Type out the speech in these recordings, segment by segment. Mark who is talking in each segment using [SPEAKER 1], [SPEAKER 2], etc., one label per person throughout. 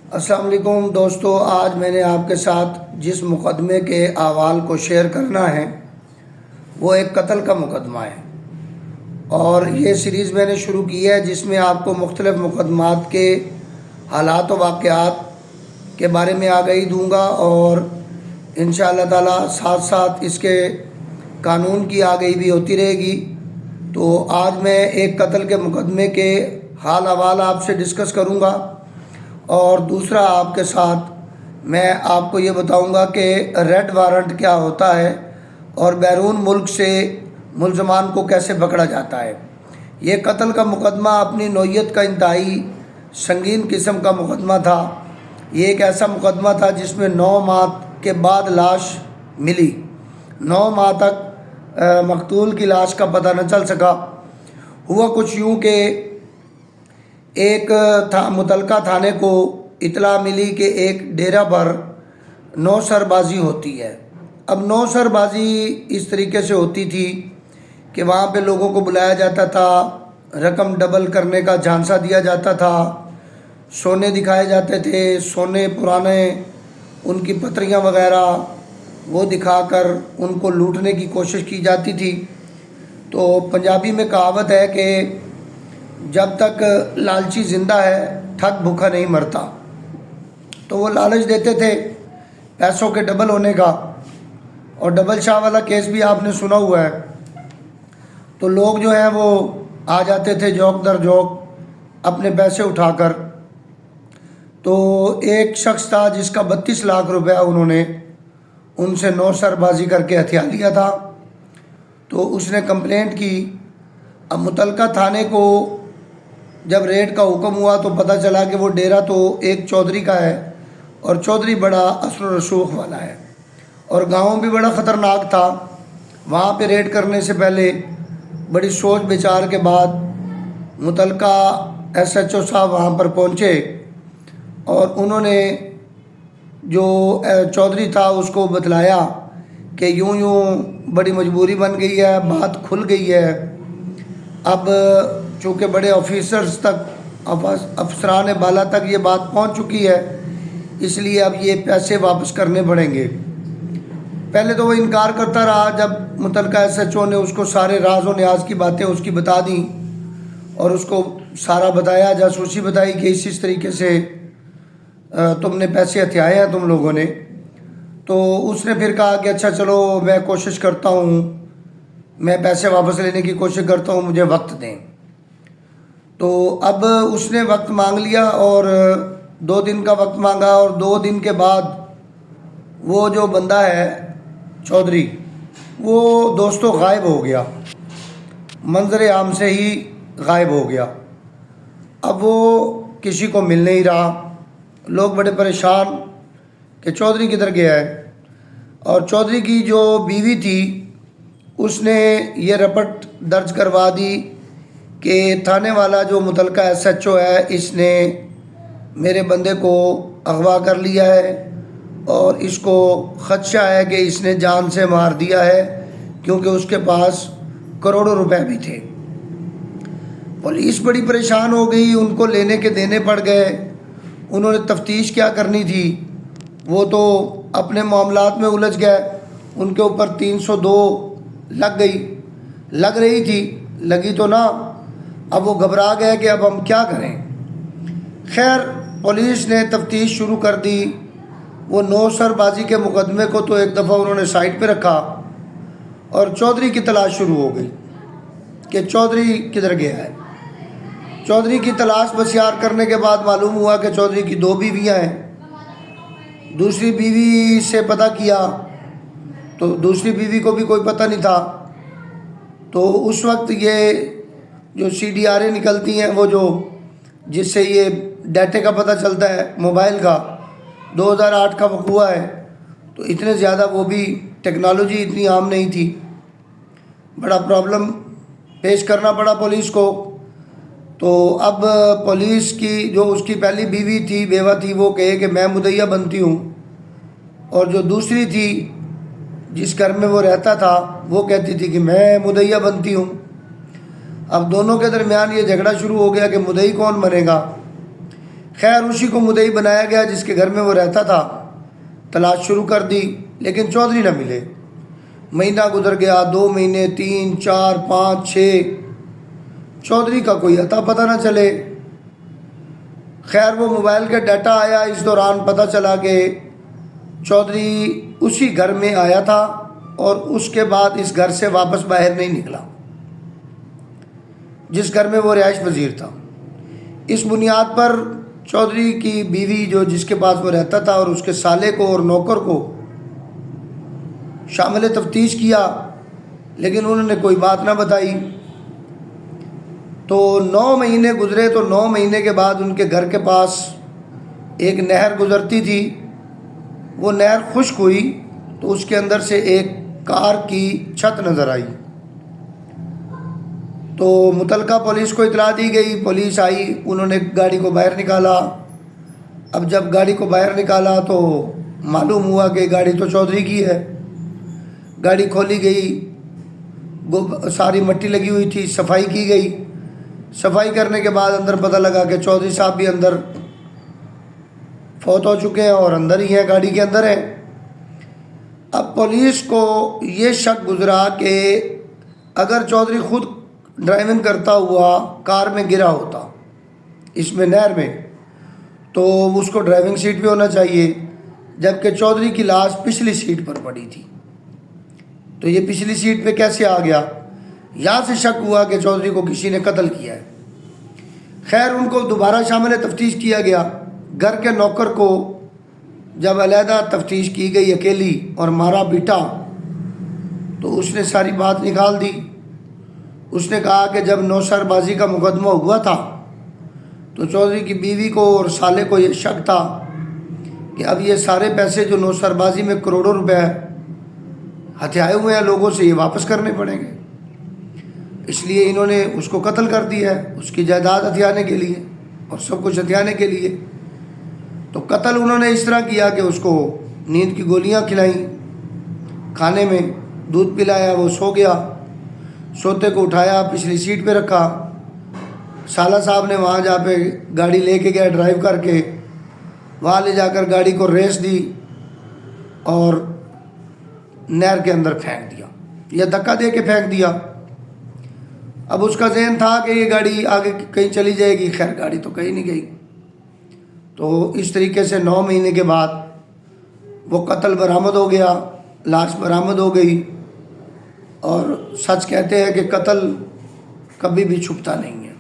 [SPEAKER 1] السلام علیکم دوستو، آج میں نے آپ کے ساتھ جس مقدمے کے احوال کو شیئر کرنا ہے وہ ایک قتل کا مقدمہ ہے، اور یہ سیریز میں نے شروع کی ہے جس میں آپ کو مختلف مقدمات کے حالات و واقعات کے بارے میں آگاہی دوں گا، اور انشاءاللہ تعالی ساتھ ساتھ اس کے قانون کی آگاہی بھی ہوتی رہے گی۔ تو آج میں ایک قتل کے مقدمے کے حال احوال آپ سے ڈسکس کروں گا، اور دوسرا آپ کے ساتھ میں آپ کو یہ بتاؤں گا کہ ریڈ وارنٹ کیا ہوتا ہے اور بیرون ملک سے ملزمان کو کیسے پکڑا جاتا ہے۔ یہ قتل کا مقدمہ اپنی نوعیت کا انتہائی سنگین قسم کا مقدمہ تھا۔ یہ ایک ایسا مقدمہ تھا جس میں 9 ماہ کے بعد لاش ملی۔ 9 ماہ تک مقتول کی لاش کا پتہ نہ چل سکا۔ ہوا کچھ یوں کہ ایک متعلقہ تھانے کو اطلاع ملی کہ ایک ڈیرہ پر 9 سر بازی ہوتی ہے۔ اب 9 سر بازی اس طریقے سے ہوتی تھی کہ وہاں پہ لوگوں کو بلایا جاتا تھا، رقم ڈبل کرنے کا جھانسا دیا جاتا تھا، سونے دکھائے جاتے تھے، سونے پرانے ان کی پتریاں وغیرہ وہ دکھا کر ان کو لوٹنے کی کوشش کی جاتی تھی۔ تو پنجابی میں کہاوت ہے کہ جب تک لالچی زندہ ہے ٹھگ بھوکا نہیں مرتا۔ تو وہ لالچ دیتے تھے پیسوں کے ڈبل ہونے کا، اور ڈبل شاہ والا کیس بھی آپ نے سنا ہوا ہے۔ تو لوگ جو ہیں وہ آ جاتے تھے جوک در جوک اپنے پیسے اٹھا کر۔ تو ایک شخص تھا جس کا 32 لاکھ روپیہ انہوں نے ان سے 9 سر بازی کر کے ہتھیا لیا تھا۔ تو اس نے کمپلینٹ کی۔ اب متعلقہ تھانے کو جب ریڈ کا حکم ہوا تو پتہ چلا کہ وہ ڈیرہ تو ایک چودھری کا ہے، اور چودھری بڑا اثر و رسوخ والا ہے، اور گاؤں بھی بڑا خطرناک تھا۔ وہاں پہ ریڈ کرنے سے پہلے بڑی سوچ بچار کے بعد متعلقہ SHO صاحب وہاں پر پہنچے، اور انہوں نے جو چودھری تھا اس کو بتلایا کہ یوں یوں بڑی مجبوری بن گئی ہے، بات کھل گئی ہے۔ اب چونکہ بڑے آفیسرز تک، افسران بالا تک یہ بات پہنچ چکی ہے، اس لیے اب یہ پیسے واپس کرنے پڑیں گے۔ پہلے تو وہ انکار کرتا رہا، جب متعلقہ SHO نے اس کو سارے راز و نیاز کی باتیں اس کی بتا دیں اور اس کو سارا بتایا، جاسوسی بتائی کہ اس طریقے سے تم نے پیسے ہتھیائے ہیں تم لوگوں نے، تو اس نے پھر کہا کہ اچھا چلو میں کوشش کرتا ہوں، میں پیسے واپس لینے کی کوشش کرتا ہوں، مجھے وقت دیں۔ تو اب اس نے وقت مانگ لیا، اور 2 دن کا وقت مانگا، اور 2 دن کے بعد وہ جو بندہ ہے چودھری، وہ دوستوں غائب ہو گیا، منظر عام سے ہی غائب ہو گیا۔ اب وہ کسی کو مل نہیں رہا، لوگ بڑے پریشان کہ چودھری کدھر گیا ہے۔ اور چودھری کی جو بیوی تھی اس نے یہ رپٹ درج کروا دی کہ تھانے والا جو متعلقہ SHO ہے اس نے میرے بندے کو اغوا کر لیا ہے، اور اس کو خدشہ ہے کہ اس نے جان سے مار دیا ہے، کیونکہ اس کے پاس کروڑوں روپے بھی تھے۔ پولیس بڑی پریشان ہو گئی، ان کو لینے کے دینے پڑ گئے۔ انہوں نے تفتیش کیا کرنی تھی، وہ تو اپنے معاملات میں الجھ گئے، ان کے اوپر 302 لگ رہی تھی، لگی تو نہ۔ اب وہ گھبرا گئے کہ اب ہم کیا کریں۔ خیر پولیس نے تفتیش شروع کر دی۔ وہ 9 سر بازی کے مقدمے کو تو ایک دفعہ انہوں نے سائٹ پہ رکھا، اور چودھری کی تلاش شروع ہو گئی کہ چودھری کدھر گیا ہے۔ چودھری کی تلاش بسیار کرنے کے بعد معلوم ہوا کہ چودھری کی 2 بیویاں ہیں۔ دوسری بیوی سے پتہ کیا تو دوسری بیوی کو بھی کوئی پتہ نہیں تھا۔ تو اس وقت یہ جو CDRA نکلتی ہیں، وہ جو جس سے یہ ڈیٹے کا پتہ چلتا ہے موبائل کا، 2008 کا وقوع ہے، تو اتنے زیادہ وہ بھی ٹیکنالوجی اتنی عام نہیں تھی۔ بڑا پرابلم پیش کرنا پڑا پولیس کو۔ تو اب پولیس کی جو اس کی پہلی بیوی تھی، بیوہ تھی، وہ کہے کہ میں مدعیہ بنتی ہوں، اور جو دوسری تھی جس گھر میں وہ رہتا تھا وہ کہتی تھی کہ میں مدعیہ بنتی ہوں۔ اب دونوں کے درمیان یہ جھگڑا شروع ہو گیا کہ مدعی کون بنے گا۔ خیر اسی کو مدعی بنایا گیا جس کے گھر میں وہ رہتا تھا، تلاش شروع کر دی لیکن چودھری نہ ملے۔ مہینہ گزر گیا، 2 مہینے، 3، 4، 5، 6، چودھری کا کوئی اتا پتہ نہ چلے۔ خیر وہ موبائل کا ڈیٹا آیا، اس دوران پتہ چلا کہ چودھری اسی گھر میں آیا تھا اور اس کے بعد اس گھر سے واپس باہر نہیں نکلا جس گھر میں وہ رہائش پذیر تھا۔ اس بنیاد پر چودھری کی بیوی جو جس کے پاس وہ رہتا تھا اور اس کے سالے کو اور نوکر کو شامل تفتیش کیا لیکن انہوں نے کوئی بات نہ بتائی۔ تو 9 مہینے گزرے تو 9 مہینے کے بعد ان کے گھر کے پاس ایک نہر گزرتی تھی، وہ نہر خشک ہوئی تو اس کے اندر سے ایک کار کی چھت نظر آئی۔ تو متعلقہ پولیس کو اطلاع دی گئی، پولیس آئی، انہوں نے گاڑی کو باہر نکالا۔ اب جب گاڑی کو باہر نکالا تو معلوم ہوا کہ گاڑی تو چودھری کی ہے۔ گاڑی کھولی گئی، ساری مٹی لگی ہوئی تھی، صفائی کی گئی۔ صفائی کرنے کے بعد اندر پتہ لگا کہ چودھری صاحب بھی اندر فوت ہو چکے ہیں اور اندر ہی ہیں، گاڑی کے اندر ہیں۔ اب پولیس کو یہ شک گزرا کہ اگر چودھری خود ڈرائیونگ کرتا ہوا کار میں گرا ہوتا اس میں نہر میں تو اس کو ڈرائیونگ سیٹ پہ ہونا چاہیے، جبکہ چودھری کی لاش پچھلی سیٹ پر پڑی تھی، تو یہ پچھلی سیٹ پہ کیسے آ گیا؟ یہاں سے شک ہوا کہ چودھری کو کسی نے قتل کیا ہے۔ خیر ان کو دوبارہ شامل تفتیش کیا گیا۔ گھر کے نوکر کو جب علیحدہ تفتیش کی گئی اکیلی اور مارا پیٹا تو اس نے ساری بات نکال دی۔ اس نے کہا کہ جب نوشہر بازی کا مقدمہ ہوا تھا تو چودھری کی بیوی کو اور سالے کو یہ شک تھا کہ اب یہ سارے پیسے جو نوشہر بازی میں کروڑوں روپے ہتھیائے ہوئے ہیں لوگوں سے، یہ واپس کرنے پڑیں گے، اس لیے انہوں نے اس کو قتل کر دیا ہے اس کی جائیداد ہتھیانے کے لیے اور سب کچھ ہتھیانے کے لیے۔ تو قتل انہوں نے اس طرح کیا کہ اس کو نیند کی گولیاں کھلائیں، کھانے میں دودھ پلایا، وہ سو گیا، سوتے کو اٹھایا، پچھلی سیٹ پہ رکھا۔ سالہ صاحب نے وہاں جا پہ گاڑی لے کے گیا ڈرائیو کر کے، وہاں لے جا کر گاڑی کو ریس دی اور نہر کے اندر پھینک دیا یا دھکا دے کے پھینک دیا۔ اب اس کا ذہن تھا کہ یہ گاڑی آگے کہیں چلی جائے گی، خیر گاڑی تو کہیں نہیں گئی۔ تو اس طریقے سے 9 مہینے کے بعد وہ قتل برآمد ہو گیا، لاش برآمد ہو گئی۔ اور سچ کہتے ہیں کہ قتل کبھی بھی چھپتا نہیں ہے۔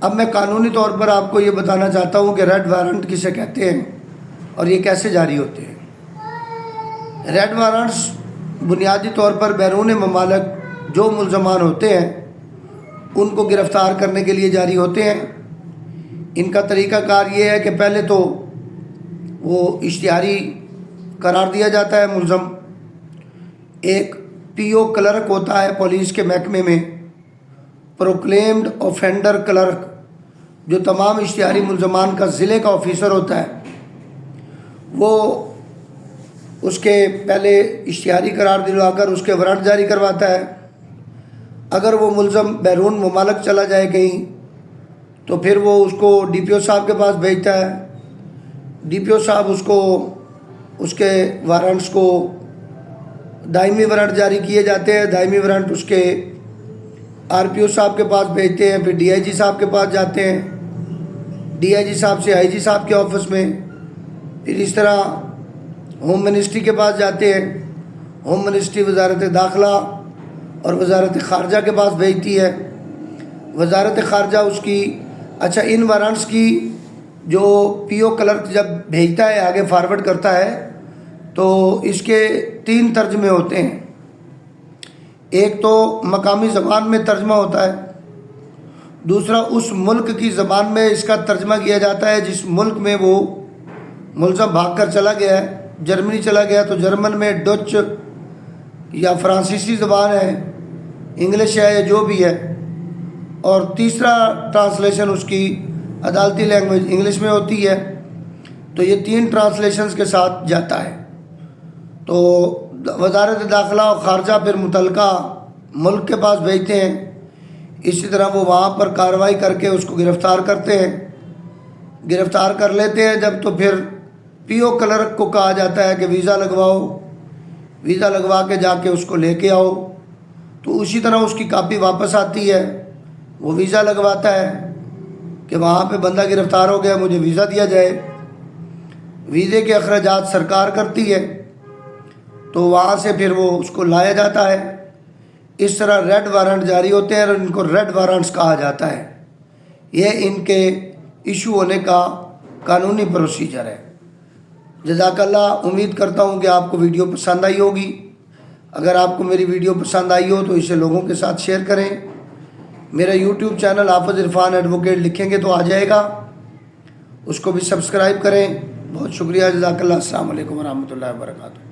[SPEAKER 1] اب میں قانونی طور پر آپ کو یہ بتانا چاہتا ہوں کہ ریڈ وارنٹ کسے کہتے ہیں اور یہ کیسے جاری ہوتے ہیں۔ ریڈ وارنٹس بنیادی طور پر بیرون ممالک جو ملزمان ہوتے ہیں ان کو گرفتار کرنے کے لیے جاری ہوتے ہیں۔ ان کا طریقہ کار یہ ہے کہ پہلے تو وہ اشتہاری قرار دیا جاتا ہے ملزم، ایک پی او کلرک ہوتا ہے پولیس کے محکمے میں، پروکلیمڈ اوفینڈر کلرک، جو تمام اشتہاری ملزمان کا ضلع کا آفیسر ہوتا ہے، وہ اس کے پہلے اشتہاری قرار دلوا کر اس کے وارنٹ جاری کرواتا ہے۔ اگر وہ ملزم بیرون ممالک چلا جائے کہیں تو پھر وہ اس کو ڈی پی او صاحب کے پاس بھیجتا ہے، ڈی پی او صاحب اس کے وارنٹس کو دائمی وارنٹ جاری کیے جاتے ہیں، دائمی وارنٹ اس کے آر پی او صاحب کے پاس بھیجتے ہیں، پھر ڈی آئی جی صاحب کے پاس جاتے ہیں، ڈی آئی جی صاحب سے آئی جی صاحب کے آفس میں، پھر اس طرح ہوم منسٹری کے پاس جاتے ہیں، ہوم منسٹری وزارت داخلہ اور وزارت خارجہ کے پاس بھیجتی ہے، وزارت خارجہ اس کی ان وارنٹس کی جو پی او کلرک جب بھیجتا ہے آگے فارورڈ کرتا ہے تو اس کے 3 ترجمے ہوتے ہیں۔ ایک تو مقامی زبان میں ترجمہ ہوتا ہے، دوسرا اس ملک کی زبان میں اس کا ترجمہ کیا جاتا ہے جس ملک میں وہ ملزم بھاگ کر چلا گیا ہے۔ جرمنی چلا گیا تو جرمن میں ڈچ یا فرانسیسی زبان ہے، انگلش ہے یا جو بھی ہے، اور تیسرا ٹرانسلیشن اس کی عدالتی لینگویج انگلش میں ہوتی ہے۔ تو یہ 3 ٹرانسلیشنز کے ساتھ جاتا ہے۔ تو وزارت داخلہ اور خارجہ پھر متعلقہ ملک کے پاس بھیجتے ہیں، اسی طرح وہ وہاں پر کارروائی کر کے اس کو گرفتار کرتے ہیں۔ گرفتار کر لیتے ہیں جب، تو پھر پی او کلرک کو کہا جاتا ہے کہ ویزا لگواؤ، ویزا لگوا کے جا کے اس کو لے کے آؤ، تو اسی طرح اس کی کاپی واپس آتی ہے، وہ ویزا لگواتا ہے کہ وہاں پہ بندہ گرفتار ہو گیا، مجھے ویزا دیا جائے۔ ویزے کے اخراجات سرکار کرتی ہے، تو وہاں سے پھر وہ اس کو لایا جاتا ہے۔ اس طرح ریڈ وارنٹ جاری ہوتے ہیں اور ان کو ریڈ وارنٹس کہا جاتا ہے۔ یہ ان کے ایشو ہونے کا قانونی پروسیجر ہے۔ جزاک اللہ، امید کرتا ہوں کہ آپ کو ویڈیو پسند آئی ہوگی۔ اگر آپ کو میری ویڈیو پسند آئی ہو تو اسے لوگوں کے ساتھ شیئر کریں۔ میرا یوٹیوب چینل حافظ عرفان ایڈوکیٹ لکھیں گے تو آ جائے گا، اس کو بھی سبسکرائب کریں۔ بہت شکریہ، جزاک اللہ، السلام علیکم ورحمۃ اللہ وبرکاتہ۔